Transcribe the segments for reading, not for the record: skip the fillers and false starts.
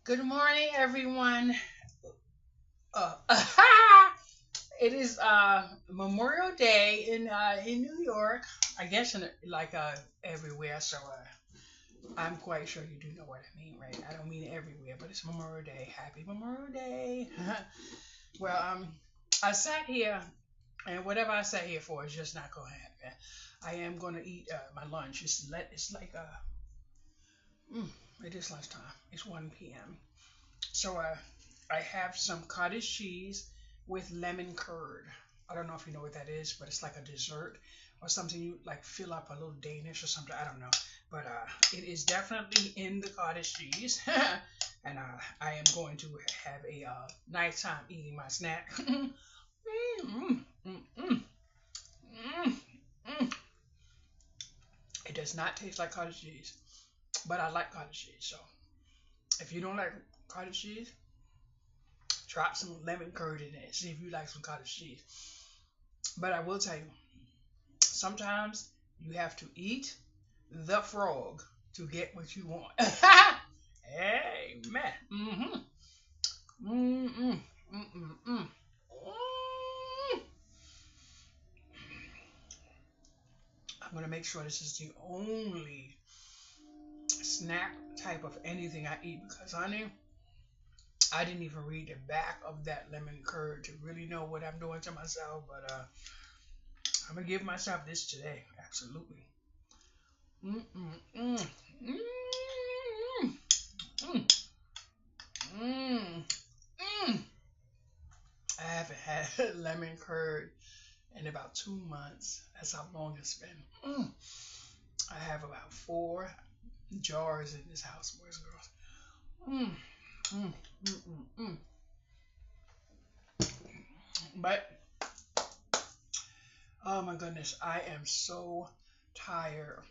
Good morning, everyone. Uh, it is Memorial Day in New York. I guess everywhere. I'm quite sure you do know what I mean, right? I don't mean everywhere, but it's Memorial Day. Happy Memorial Day. well, I sat here, and whatever I sat here for is just not going to happen. I am going to eat my lunch. It's like mm, it is lunchtime. It's 1 p.m. So I have some cottage cheese with lemon curd. I don't know if you know what that is, but it's like a dessert or something you like fill up a little Danish or something. I don't know, but it is definitely in the cottage cheese, and I am going to have a nice time eating my snack. mm, mm, mm, mm, mm, mm. It does not taste like cottage cheese, but I like cottage cheese. So if you don't like cottage cheese, drop some lemon curd in it. See if you like some cottage cheese. But I will tell you, sometimes you have to eat the frog to get what you want. Amen. Mm-hmm. Mm-mm. Mm-mm. Mm. I'm gonna make sure this is the only snack type of anything I eat because, honey, I didn't even read the back of that lemon curd to really know what I'm doing to myself. But I'm gonna give myself this today. Absolutely. Mm-mm-mm. Mm-mm. Mm. Mm. Mm. I haven't had lemon curd in about 2 months. That's how long it's been. I have about 4 jars in this house, boys and girls. Mm. Mm. Mm. Mm. But oh my goodness, I am so tired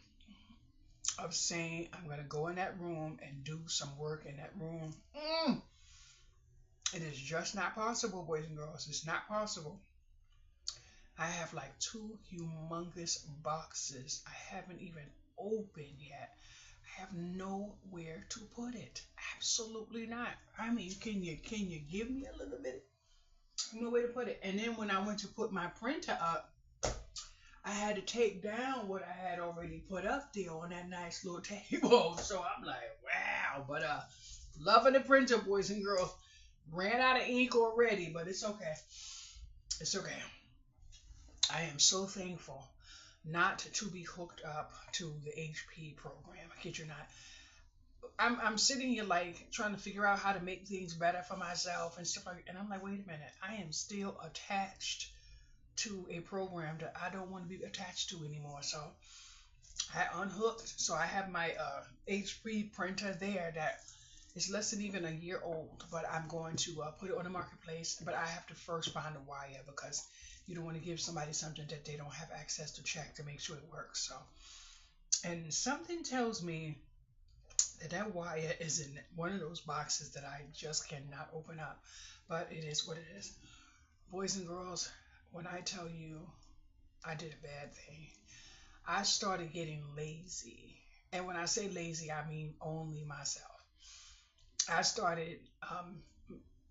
of saying I'm gonna go in that room and do some work in that room. It is just not possible, boys and girls. It's not possible. I have like two humongous boxes I haven't even opened yet. I have nowhere to put it. Absolutely not. I mean, can you give me a little bit? No way to put it. And then when I went to put my printer up, I had to take down what I had already put up there on that nice little table. So I'm like, wow. But loving the printer, boys and girls. Ran out of ink already, but it's okay. It's okay. I am so thankful not to be hooked up to the HP program. I kid you not. I'm sitting here like trying to figure out how to make things better for myself and stuff like that. And I'm like, wait a minute, I am still attached to a program that I don't want to be attached to anymore. So I unhooked. So I have my HP printer there that is less than even a year old, but I'm going to put it on the marketplace. But I have to first find a wire because you don't want to give somebody something that they don't have access to check to make sure it works. So, and something tells me that that wire is in one of those boxes that I just cannot open up. But it is what it is. Boys and girls, when I tell you I did a bad thing, I started getting lazy. And when I say lazy, I mean only myself. I started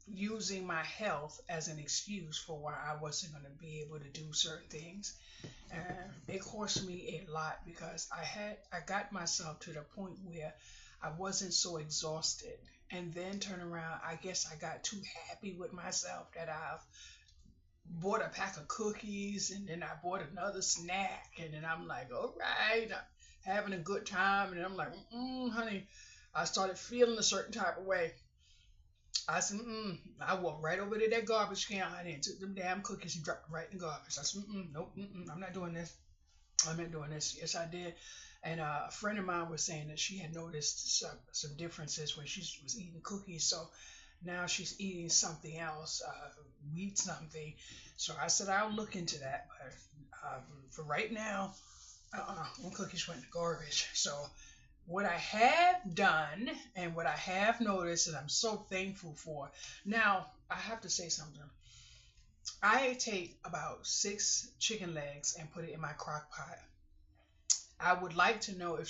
using my health as an excuse for why I wasn't going to be able to do certain things. And it cost me a lot because I got myself to the point where I wasn't so exhausted. And then turn around, I guess I got too happy with myself that I've bought a pack of cookies and then I bought another snack and then I'm like, all right, I'm having a good time. And I'm like, honey, I started feeling a certain type of way. I said, I walked right over to that garbage can, honey, and took them damn cookies and dropped them right in the garbage. I said, nope, I'm not doing this. I'm not doing this. Yes, I did. And a friend of mine was saying that she had noticed some differences when she was eating cookies. So now she's eating something else, wheat something. So I said, I'll look into that. But for right now, cookies went in the garbage. So what I have done and what I have noticed, and I'm so thankful for. Now, I have to say something. I take about 6 chicken legs and put it in my crock pot. I would like to know if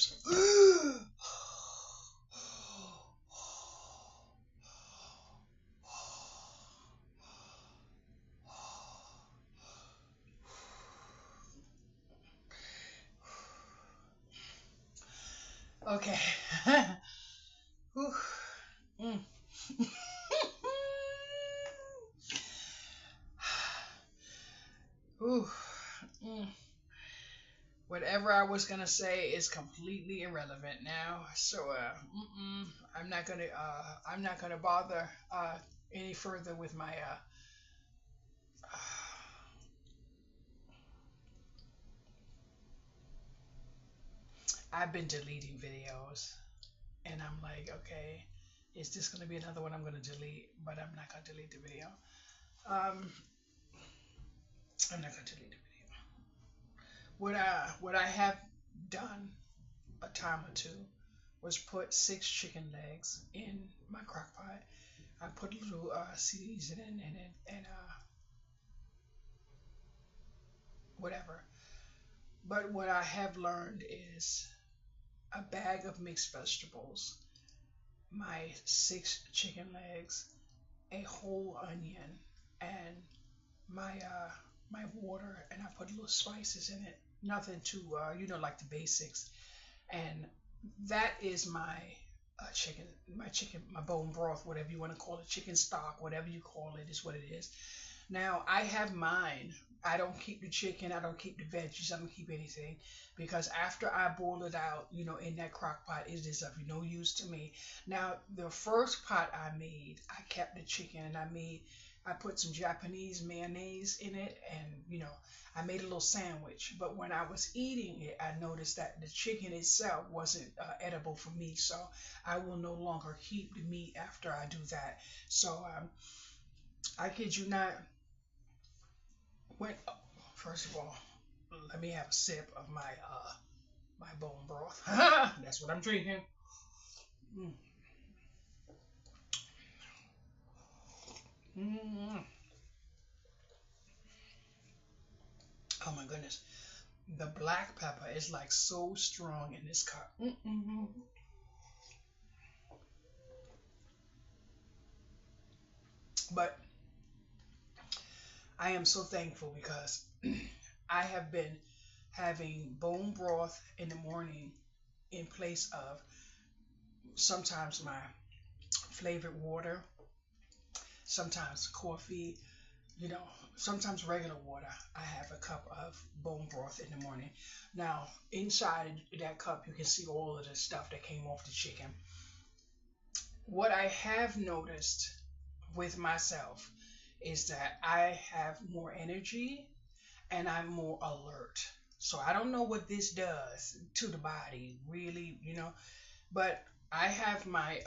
Okay. Whew. Mm. Whew. Mm. Whatever I was gonna say is completely irrelevant now. So I'm not gonna bother any further with my I've been deleting videos, and I'm like, okay, is this gonna be another one I'm gonna delete? But I'm not gonna delete the video. Um, I'm not gonna delete the video. What I have done a time or two was put 6 chicken legs in my crock pot. I put a little seasoning in it and whatever. But what I have learned is a bag of mixed vegetables, my 6 chicken legs, a whole onion, and my my water, and I put little spices in it. Nothing too like the basics. And that is my chicken, my bone broth, whatever you want to call it, chicken stock, whatever you call it, is what it is. Now I have mine. I don't keep the chicken. I don't keep the veggies. I don't keep anything because after I boil it out, in that crock pot, it is of no use to me. Now the first pot I made, I kept the chicken and I put some Japanese mayonnaise in it, and I made a little sandwich. But when I was eating it, I noticed that the chicken itself wasn't edible for me, so I will no longer keep the meat after I do that. So I kid you not, when first of all, let me have a sip of my bone broth. That's what I'm drinking. Mm. Mm. Oh my goodness, the black pepper is like so strong in this cup. Mm-mm. But I am so thankful because I have been having bone broth in the morning in place of sometimes my flavored water, sometimes coffee, you know, sometimes regular water. I have a cup of bone broth in the morning. Now, inside that cup, you can see all of the stuff that came off the chicken. What I have noticed with myself is that I have more energy and I'm more alert. So I don't know what this does to the body, really, but I have my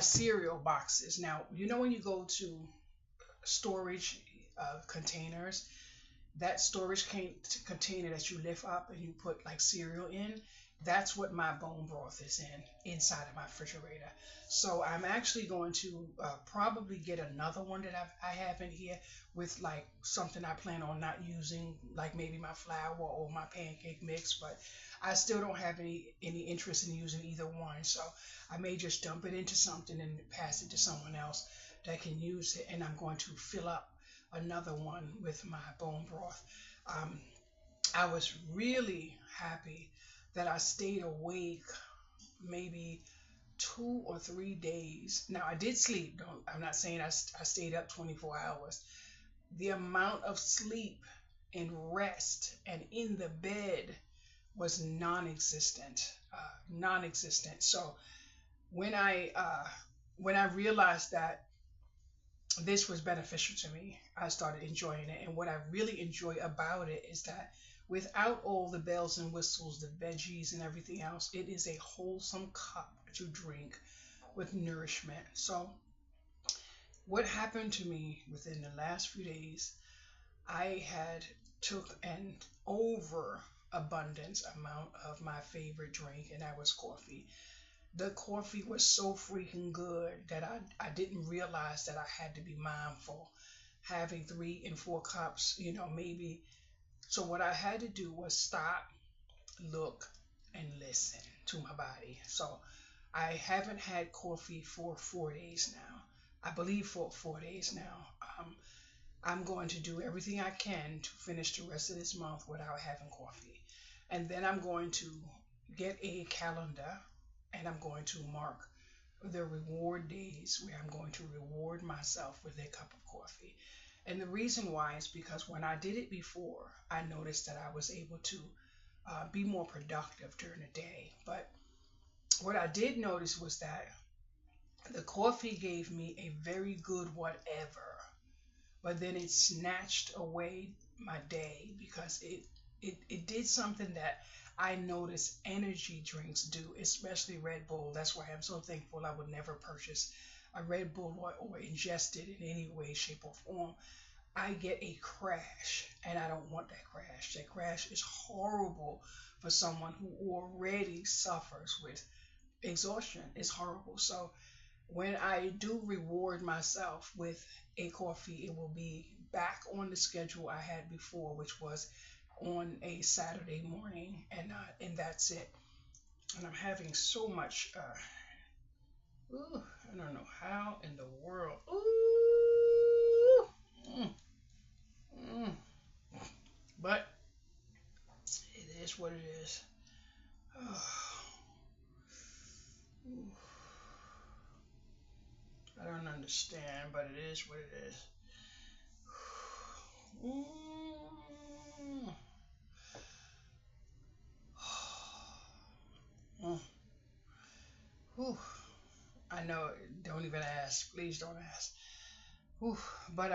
cereal boxes. Now, when you go to storage containers, that storage container that you lift up and you put like cereal in, that's what my bone broth is inside of my refrigerator. So I'm actually going to probably get another one that I have in here with like something I plan on not using, like maybe my flour or my pancake mix. But I still don't have any interest in using either one. So I may just dump it into something and pass it to someone else that can use it. And I'm going to fill up another one with my bone broth. Um, I was really happy that I stayed awake maybe 2 or 3 days. Now I did sleep. Don't, I'm not saying I stayed up 24 hours. The amount of sleep and rest and in the bed was non-existent. Non-existent. So when I uh, when I realized that this was beneficial to me, I started enjoying it. And what I really enjoy about it is that without all the bells and whistles, the veggies and everything else, it is a wholesome cup to drink with nourishment. So, what happened to me within the last few days, I had took an overabundance amount of my favorite drink, and that was coffee. The coffee was so freaking good that I didn't realize that I had to be mindful having 3 and 4 cups, maybe. So what I had to do was stop, look, and listen to my body. So I haven't had coffee for 4 days now. I believe for 4 days now. I'm going to do everything I can to finish the rest of this month without having coffee. And then I'm going to get a calendar and I'm going to mark the reward days where I'm going to reward myself with a cup of coffee. And the reason why is because when I did it before, I noticed that I was able to be more productive during the day. But what I did notice was that the coffee gave me a very good whatever, but then it snatched away my day because it did something that I notice energy drinks do, especially Red Bull. That's why I'm so thankful I would never purchase a Red Bull or ingest it in any way, shape, or form. I get a crash, and I don't want that crash. That crash is horrible for someone who already suffers with exhaustion. It's horrible. So when I do reward myself with a coffee, it will be back on the schedule I had before, which was on a Saturday morning, and that's it. And I'm having so much. I don't know how in the world. Ooh, mm, mm. But it is what it is. I don't understand, but it is what it is. Mm. Mm. Whew. I know. Don't even ask. Please don't ask. Whew. But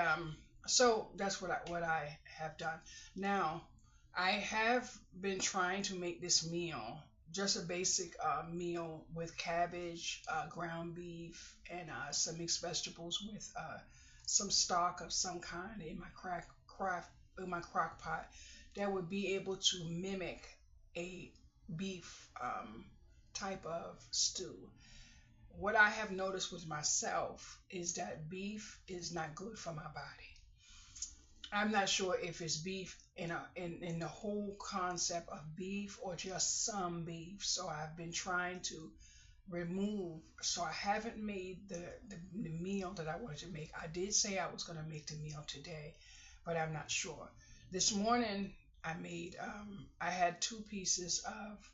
so that's what I have done. Now, I have been trying to make this meal, just a basic meal with cabbage, ground beef, and some mixed vegetables with some stock of some kind in my crock pot that would be able to mimic a beef type of stew. What I have noticed with myself is that beef is not good for my body. I'm not sure if it's beef in the whole concept of beef or just some beef. So I've been trying to remove. So I haven't made the meal that I wanted to make. I did say I was going to make the meal today, but I'm not sure. This morning I had two pieces of,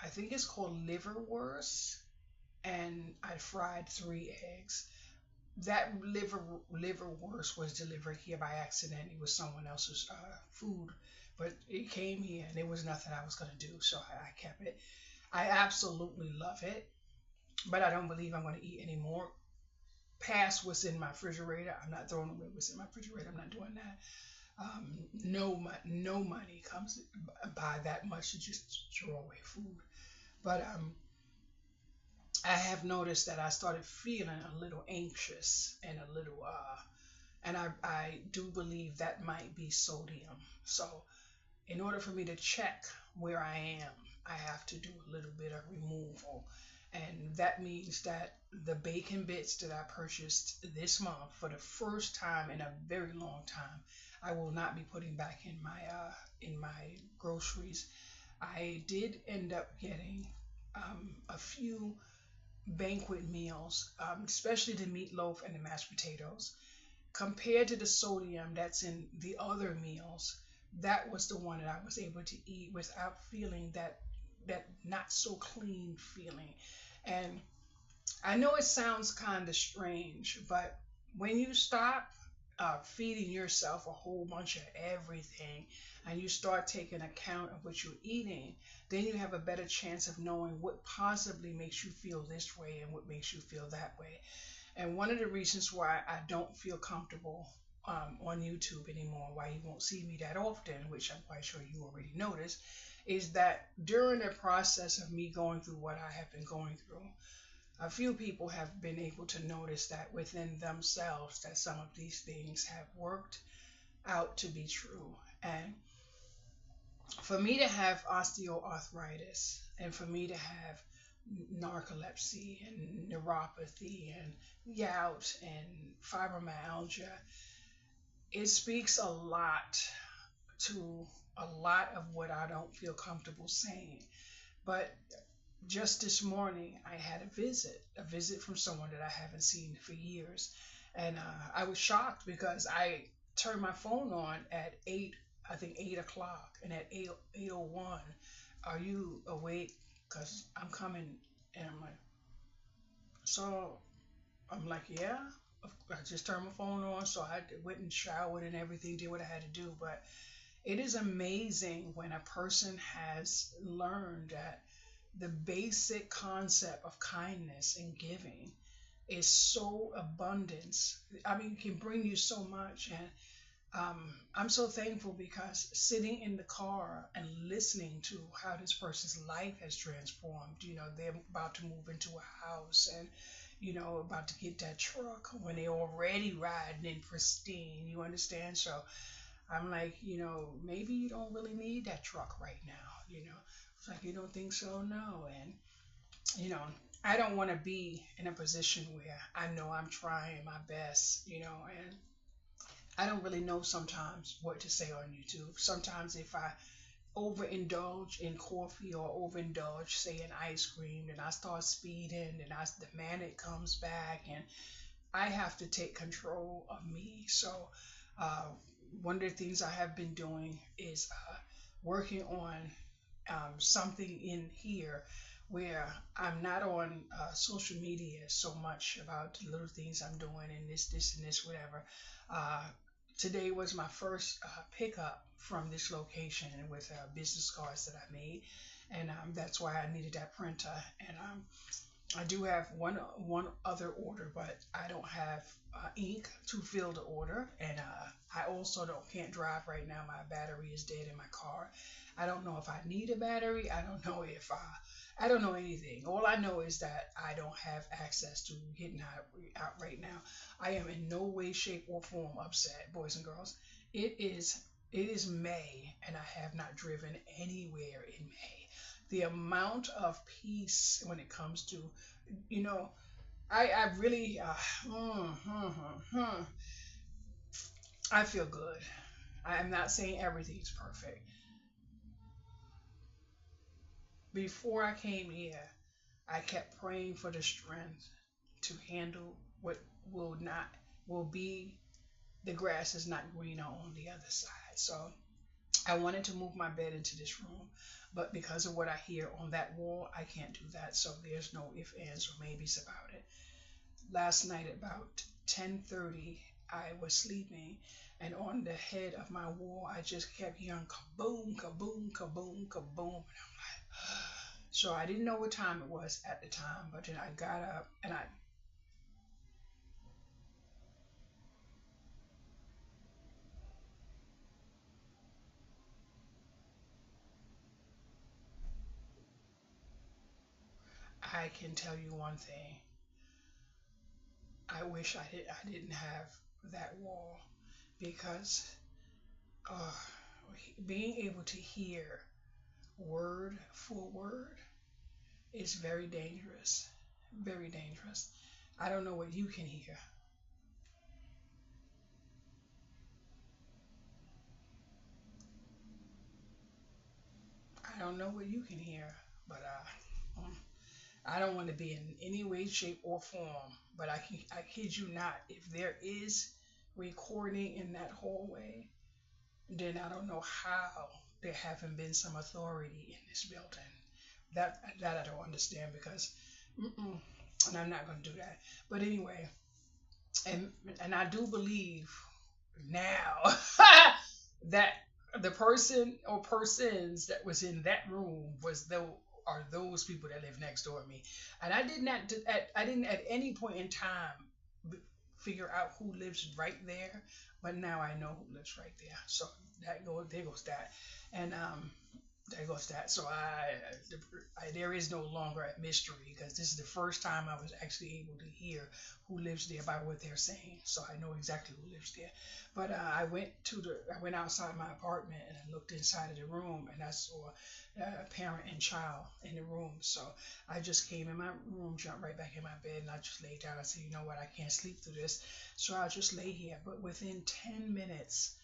I think it's called liverwurst, and I fried three eggs. That liverwurst was delivered here by accident. It was someone else's food, but it came here and there was nothing I was gonna do, so I kept it. I absolutely love it, but I don't believe I'm gonna eat any more. Past what's in my refrigerator, I'm not throwing away what's in my refrigerator. I'm not doing that. No money comes by that much to just throw away food. But I have noticed that I started feeling a little anxious and a little and I do believe that might be sodium. So in order for me to check where I am, I have to do a little bit of removal. And that means that the bacon bits that I purchased this month for the first time in a very long time, I will not be putting back in my groceries. I did end up getting a few banquet meals, especially the meatloaf and the mashed potatoes. Compared to the sodium that's in the other meals, that was the one that I was able to eat without feeling that not so clean feeling. And I know it sounds kind of strange, but when you stop feeding yourself a whole bunch of everything and you start taking account of what you're eating, then you have a better chance of knowing what possibly makes you feel this way and what makes you feel that way. And one of the reasons why I don't feel comfortable on YouTube anymore, why you won't see me that often, which I'm quite sure you already noticed, is that during the process of me going through what I have been going through, a few people have been able to notice that within themselves that some of these things have worked out to be true. And for me to have osteoarthritis and for me to have narcolepsy and neuropathy and gout and fibromyalgia, it speaks a lot to a lot of what I don't feel comfortable saying. But just this morning, I had a visit from someone that I haven't seen for years. And I was shocked because I turned my phone on at 8, I think 8 o'clock, and at 8:01, are you awake? Because I'm coming. And I'm like, so I'm like, yeah. I just turned my phone on, so I went and showered and everything, did what I had to do. But it is amazing when a person has learned that the basic concept of kindness and giving is so abundance. I mean, it can bring you so much. And I'm so thankful because sitting in the car and listening to how this person's life has transformed, they're about to move into a house and, about to get that truck when they're already riding in pristine, you understand? So I'm like, maybe you don't really need that truck right now. It's like, you don't think so? No. And, you know, I don't want to be in a position where I know I'm trying my best, and I don't really know sometimes what to say on YouTube. Sometimes if I overindulge in coffee or overindulge, say, in ice cream, then I start speeding, and the manic comes back, and I have to take control of me. So, uh, one of the things I have been doing is working on something in here where I'm not on social media so much about the little things I'm doing and this, and this, whatever. Uh, Today was my first pickup from this location with business cards that I made, and that's why I needed that printer. And I do have one other order, but I don't have ink to fill the order, and I also don't can't drive right now. My battery is dead in my car. I don't know if I need a battery. I don't know if I don't know anything. All I know is that I don't have access to getting out right now. I am in no way, shape, or form upset, boys and girls. It is May, and I have not driven anywhere in May. The amount of peace when it comes to, you know, I really, I feel good. I am not saying everything's perfect. Before I came here, I kept praying for the strength to handle what will not, will be, the grass is not greener on the other side. So I wanted to move my bed into this room, but because of what I hear on that wall, I can't do that. So there's no ifs, ands, or maybes about it. Last night about 10:30, I was sleeping, and on the head of my wall, I just kept hearing kaboom, kaboom, kaboom, kaboom. And I'm like, so I didn't know what time it was at the time, but then I got up and I can tell you one thing. I wish I didn't have that wall because uh, being able to hear word for word is very dangerous. Very dangerous. I don't know what you can hear. I don't know what you can hear, but I don't want to be in any way, shape, or form. But I kid you not, if there is recording in that hallway, then I don't know how there haven't been some authority in this building. That I don't understand because, mm-mm, and I'm not going to do that. But anyway, and and I do believe now that the person or persons that was in that room was though are those people that live next door to me, and I didn't at any point in time figure out who lives right there, but now I know who lives right there. So there goes that, and there goes that. So there is no longer a mystery because this is the first time I was actually able to hear who lives there by what they're saying. So I know exactly who lives there. But I went outside my apartment and I looked inside of the room and I saw a parent and child in the room. So I just came in my room, jumped right back in my bed, and I just laid down. I said, you know what, I can't sleep through this. So I'll just lay here. But within 10 minutes,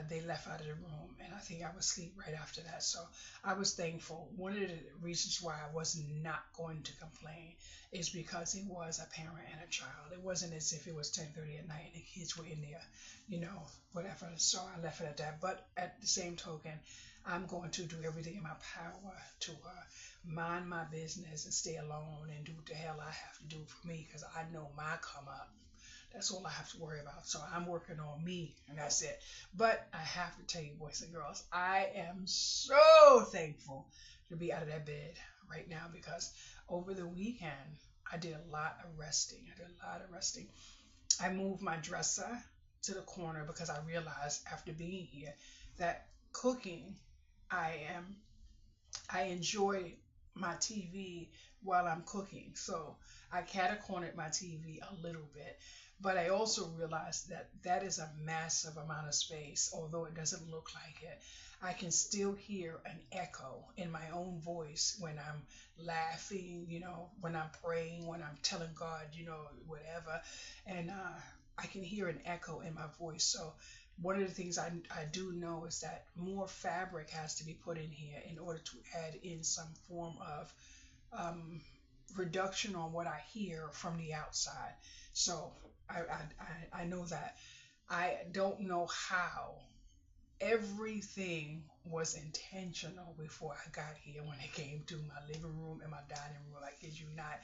they left out of the room, and I think I was asleep right after that. So I was thankful. One of the reasons why I was not going to complain is because it was a parent and a child. It wasn't as if it was 10:30 at night and the kids were in there, whatever. So I left it at that. But at the same token, I'm going to do everything in my power to mind my business and stay alone and do what the hell I have to do for me because I know my come up. That's all I have to worry about. So I'm working on me, and that's it. But I have to tell you, boys and girls, I am so thankful to be out of that bed right now because over the weekend, I did a lot of resting. I did a lot of resting. I moved my dresser to the corner because I realized after being here that cooking, I am I enjoy my TV while I'm cooking. So I catacornered my TV a little bit, but I also realized that that is a massive amount of space. Although it doesn't look like it, I can still hear an echo in my own voice when I'm laughing, when I'm praying, when I'm telling God, whatever. And I can hear an echo in my voice. So one of the things I do know is that more fabric has to be put in here in order to add in some form of um, reduction on what I hear from the outside. So I know that. I don't know how. Everything was intentional before I got here when it came to my living room and my dining room. I kid you not.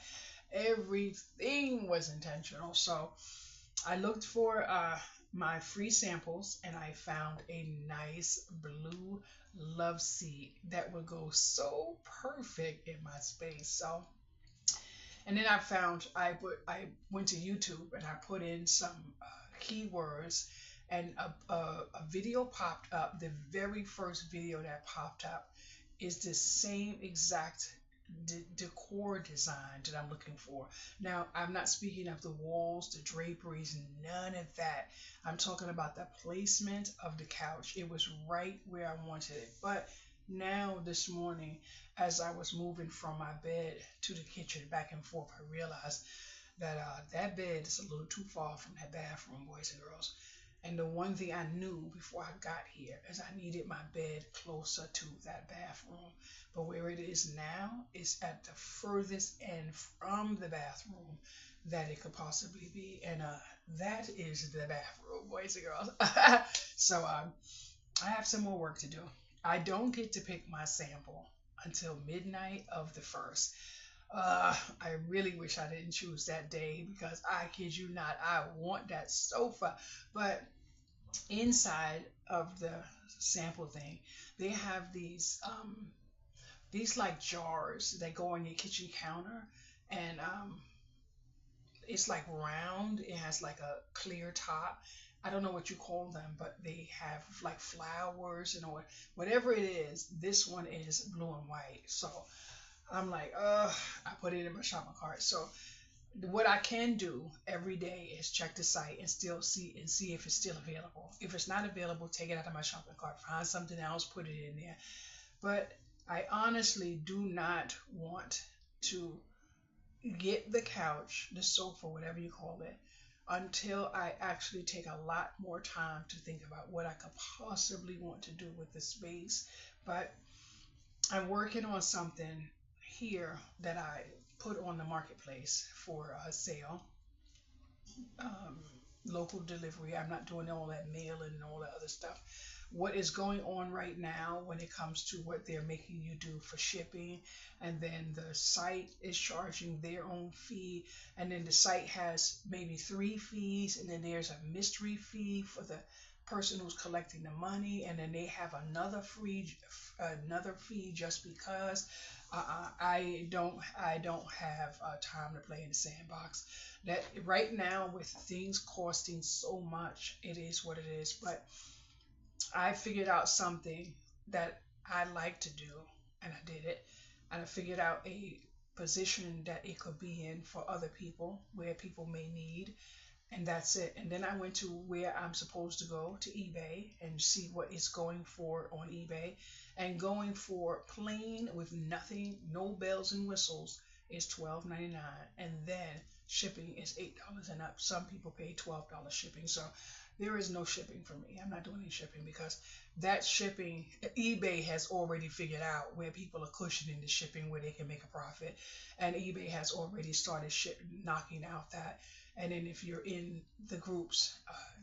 Everything was intentional. So I looked for my free samples and I found a nice blue love seat that would go so perfect in my space. So, and then I went to YouTube and I put in some keywords and a video popped up. The very first video that popped up is the same exact decor design that I'm looking for. Now, I'm not speaking of the walls, the draperies, none of that. I'm talking about the placement of the couch. It was right where I wanted it. But now this morning, as I was moving from my bed to the kitchen back and forth, I realized that that bed is a little too far from that bathroom, boys and girls. And the one thing I knew before I got here is I needed my bed closer to that bathroom. But where it is now is at the furthest end from the bathroom that it could possibly be. And that is the bathroom, boys and girls. So I have some more work to do. I don't get to pick my sample until midnight of the first. I really wish I didn't choose that day because I kid you not, I want that sofa. But inside of the sample thing, they have these like jars that go on your kitchen counter, and it's like round. It has like a clear top. I don't know what you call them, but they have like flowers and whatever it is. This one is blue and white. So I'm like, I put it in my shopping cart. So what I can do every day is check the site and still see if it's still available. If it's not available, take it out of my shopping cart, find something else, put it in there. But I honestly do not want to get the couch, the sofa, whatever you call it, until I actually take a lot more time to think about what I could possibly want to do with the space. But I'm working on something here that I put on the marketplace for a sale. Um, Local delivery. I'm not doing all that mailing and all that other stuff. What is going on right now when it comes to what they're making you do for shipping, and then the site is charging their own fee, and then the site has maybe three fees, and then there's a mystery fee for the person who's collecting the money, and then they have another fee just because. I don't have time to play in the sandbox. That right now with things costing so much, it is what it is. But I figured out something that I like to do, and I did it. And I figured out a position that it could be in for other people, where people may need, and that's it. And then I went to where I'm supposed to go to eBay and see what it's going for on eBay. And going for plain with nothing, no bells and whistles, is $12.99, and then shipping is $8 and up. Some people pay $12 shipping, so there is no shipping for me. I'm not doing any shipping because that shipping, eBay has already figured out where people are cushioning the shipping where they can make a profit, and eBay has already started knocking out that. And then if you're in the groups,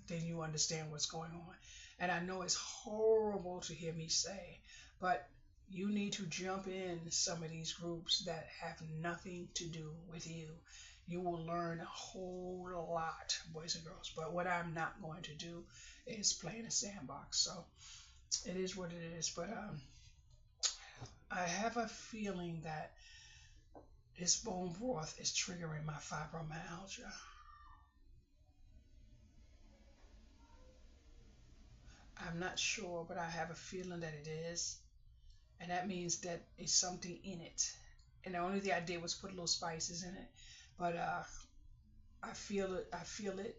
then you understand what's going on. And I know it's horrible to hear me say, But you need to jump in some of these groups that have nothing to do with you. You will learn a whole lot, boys and girls. But what I'm not going to do is play in a sandbox. So it is what it is. But I have a feeling that this bone broth is triggering my fibromyalgia. I'm not sure, but I have a feeling that it is. And that means that it's something in it. And the only thing I did was put a little spices in it. But I feel it. I feel it.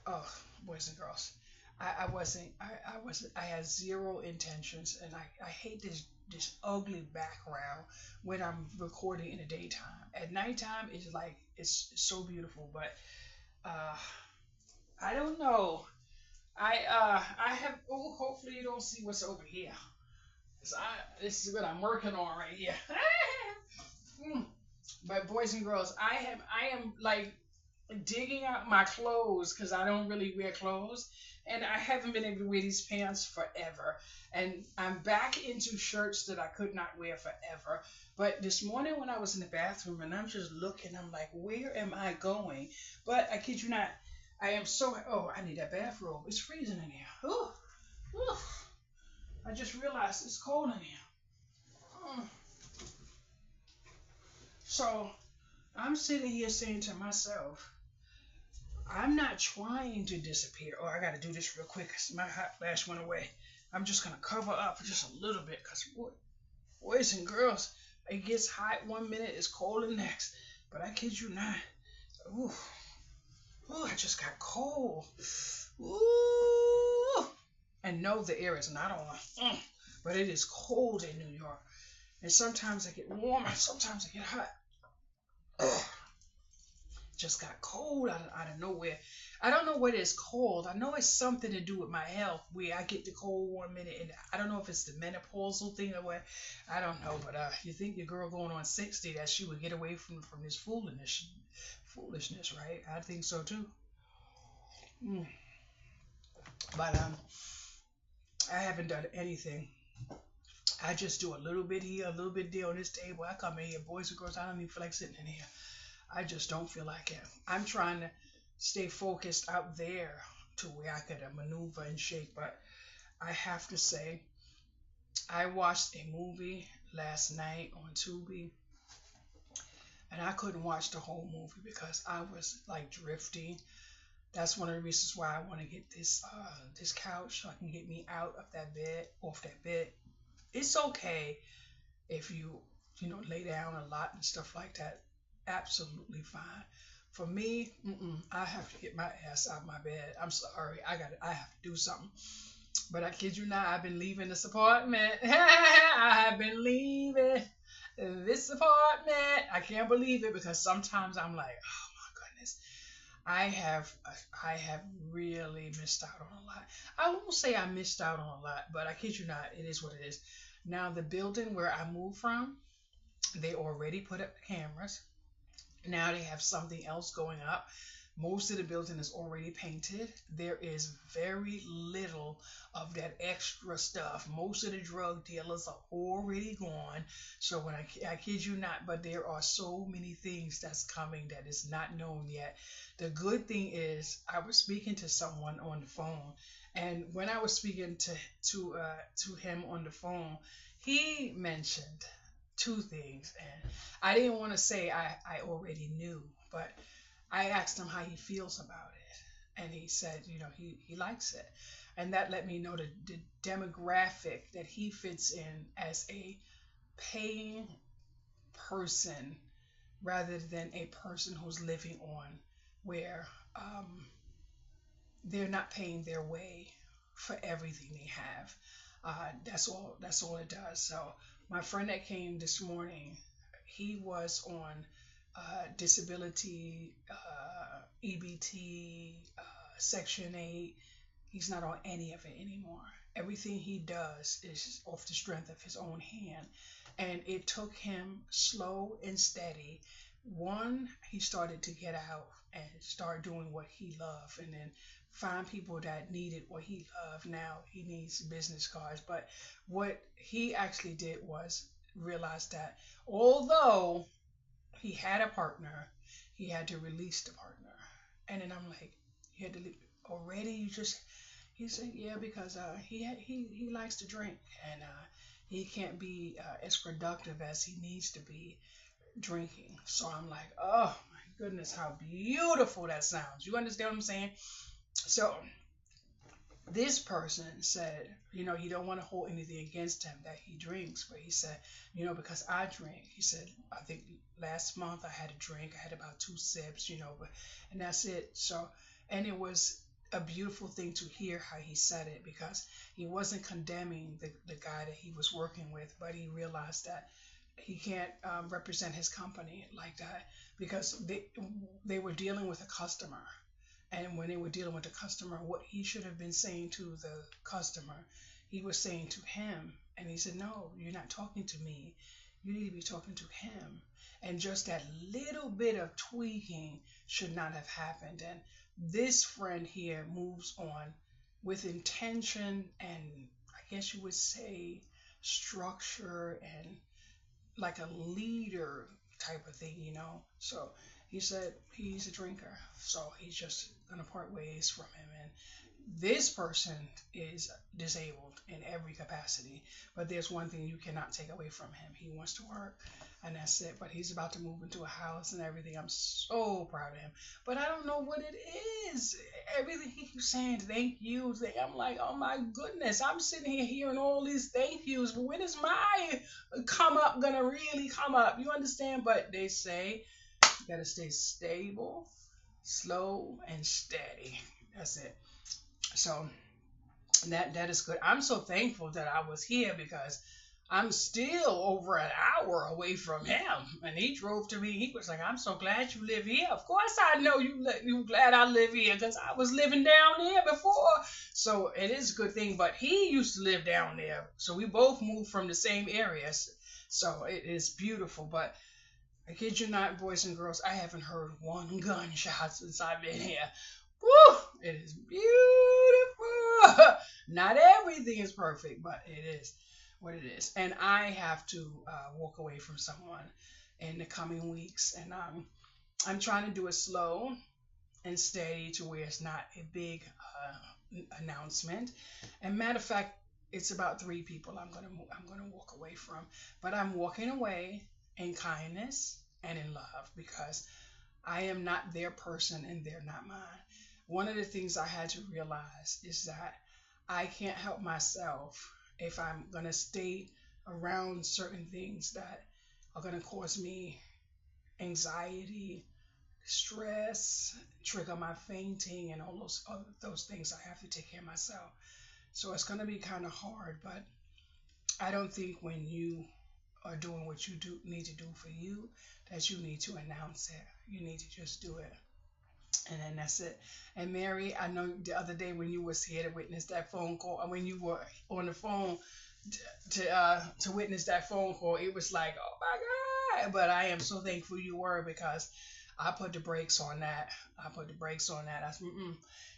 Oh, boys and girls. I had zero intentions, and I hate this ugly background when I'm recording in the daytime. At nighttime, it's like it's so beautiful, but uh, I don't know. I have. Oh, hopefully you don't see what's over here. 'Cause this is what I'm working on right here. Mm. But boys and girls, I am like digging out my clothes because I don't really wear clothes, and I haven't been able to wear these pants forever. And I'm back into shirts that I could not wear forever. But this morning when I was in the bathroom and I'm just looking, I'm like, where am I going? But I kid you not, I am so. Oh, I need that bathrobe. It's freezing in here. Oh, I just realized it's cold in here. Mm. So I'm sitting here saying to myself, I'm not trying to disappear. Oh, I got to do this real quick because my hot flash went away. I'm just going to cover up just a little bit because, boys and girls, it gets hot one minute, it's cold the next. But I kid you not. Ooh, ooh, I just got cold. Ooh. And no, the air is not on. But it is cold in New York. And sometimes I get warm and sometimes I get hot. Ugh. Just got cold out of nowhere. I don't know what it's called. I know it's something to do with my health where I get the cold 1 minute and I don't know if it's the menopausal thing or what. I don't know, but you think your girl going on 60 that she would get away from this foolishness, right? I think so too. Mm. But I haven't done anything. I just do a little bit here, a little bit there on this table. I come in here, boys and girls, I don't even feel like sitting in here. I just don't feel like it. I'm trying to stay focused out there to where I could maneuver and shake. But I have to say, I watched a movie last night on Tubi, and I couldn't watch the whole movie because I was like drifting. That's one of the reasons why I want to get this couch so I can get me out of that bed, off that bed. It's okay if you lay down a lot and stuff like that. Absolutely fine. For me, I have to get my ass out of my bed. I'm sorry. I have to do something. But I kid you not, I've been leaving this apartment. I have been leaving this apartment. I can't believe it because sometimes I'm like, oh my goodness. I have I have really missed out on a lot. I won't say I missed out on a lot, but I kid you not, it is what it is. Now the building where I moved from, they already put up cameras. Now they have something else going up. Most of the building is already painted. There is very little of that extra stuff. Most of the drug dealers are already gone. So when I kid you not, but there are so many things that's coming that is not known yet. The good thing is I was speaking to someone on the phone, and when I was speaking to him on the phone, he mentioned two things, and I didn't want to say I already knew, but I asked him how he feels about it, and he said, he likes it, and that let me know the demographic that he fits in as a paying person rather than a person who's living on where they're not paying their way for everything they have. That's all. That's all it does. So my friend that came this morning, he was on disability, EBT, Section 8. He's not on any of it anymore. Everything he does is off the strength of his own hand. And it took him slow and steady One, he started to get out and start doing what he loved, and then find people that needed what he loved. Now he needs business cards. But what he actually did was realize that although he had a partner, he had to release the partner. And then I'm like, you had to leave already? You just, he said, yeah, because he likes to drink, and he can't be as productive as he needs to be drinking. So I'm like, oh my goodness, how beautiful that sounds. You understand what I'm saying? So this person said, he don't want to hold anything against him that he drinks, but he said, because I drink. He said, I think last month I had a drink. I had about 2 sips, but and that's it. So, and it was a beautiful thing to hear how he said it, because he wasn't condemning the guy that he was working with, but he realized that he can't represent his company like that, because they were dealing with a customer, and when they were dealing with the customer, what he should have been saying to the customer, he was saying to him. And he said, no, you're not talking to me. You need to be talking to him. And just that little bit of tweaking should not have happened. And this friend here moves on with intention and, I guess you would say, structure, and like a leader type of thing. So he said he's a drinker, so he's just gonna part ways from him. And this person is disabled in every capacity, but there's one thing you cannot take away from him: he wants to work, and that's it. But he's about to move into a house and everything. I'm so proud of him, but I don't know what it is. Everything he keeps saying, thank you. I'm like, oh my goodness, I'm sitting here hearing all these thank yous, but when is my come up gonna really come up? You understand? But they say you gotta stay stable, slow, and steady. That's it. So that is good. I'm so thankful that I was here, because I'm still over an hour away from him, and he drove to me. He was like, "I'm so glad you live here." Of course, I know you glad I live here, because I was living down there before. So it is a good thing. But he used to live down there, so we both moved from the same areas. So it is beautiful. But I kid you not, boys and girls, I haven't heard one gunshot since I've been here. Woo! It is beautiful. Not everything is perfect, but it is what it is. And I have to walk away from someone in the coming weeks, and I'm trying to do it slow and steady to where it's not a big announcement. And matter of fact, it's about 3 people I'm gonna walk away from, but I'm walking away in kindness and in love, because I am not their person and they're not mine. One of the things I had to realize is that I can't help myself if I'm going to stay around certain things that are going to cause me anxiety, stress, trigger my fainting, and all those things. I have to take care of myself. So it's going to be kind of hard, but I don't think when you are doing what you do need to do for you, that you need to announce it. You need to just do it, and then that's it. And Mary, I know the other day when you was here to witness that phone call, and when you were on the phone to witness that phone call, it was like, oh my God. But I am so thankful you were, because I put the brakes on that. I put the brakes on that. I said,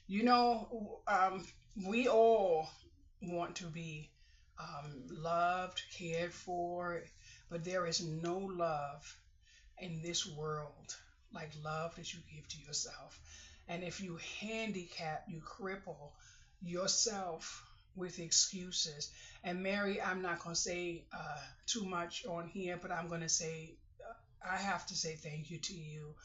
you know, we all want to be loved, cared for, but there is no love in this world like love that you give to yourself. And if you handicap, you cripple yourself with excuses. And Mary, I'm not going to say too much on here, but I'm going to say, I have to say thank you to you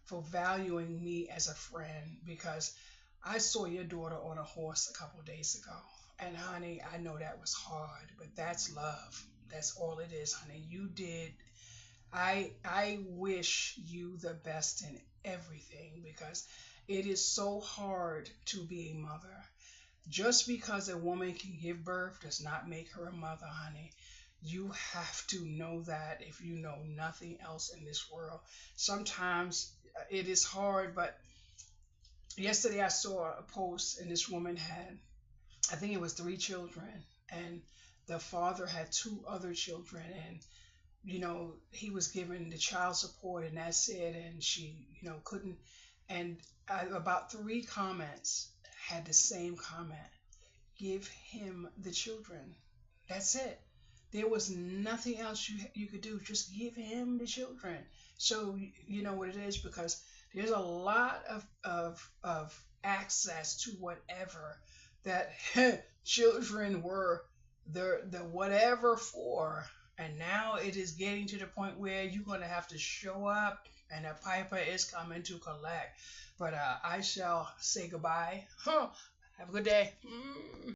for valuing me as a friend, because I saw your daughter on a horse a couple of days ago. And honey, I know that was hard, but that's love. That's all it is, honey. You did. I wish you the best in everything, because it is so hard to be a mother. Just because a woman can give birth does not make her a mother, honey. You have to know that if you know nothing else in this world. Sometimes it is hard, but yesterday I saw a post, and this woman had, I think it was 3 children, and the father had 2 other children, and he was given the child support and that's it, and she, couldn't. And about three comments had the same comment: give him the children. That's it. There was nothing else you could do. Just give him the children. So you know what it is, because there's a lot of access to whatever that children were the whatever for. And now it is getting to the point where you're going to have to show up and a piper is coming to collect. But I shall say goodbye. Have a good day.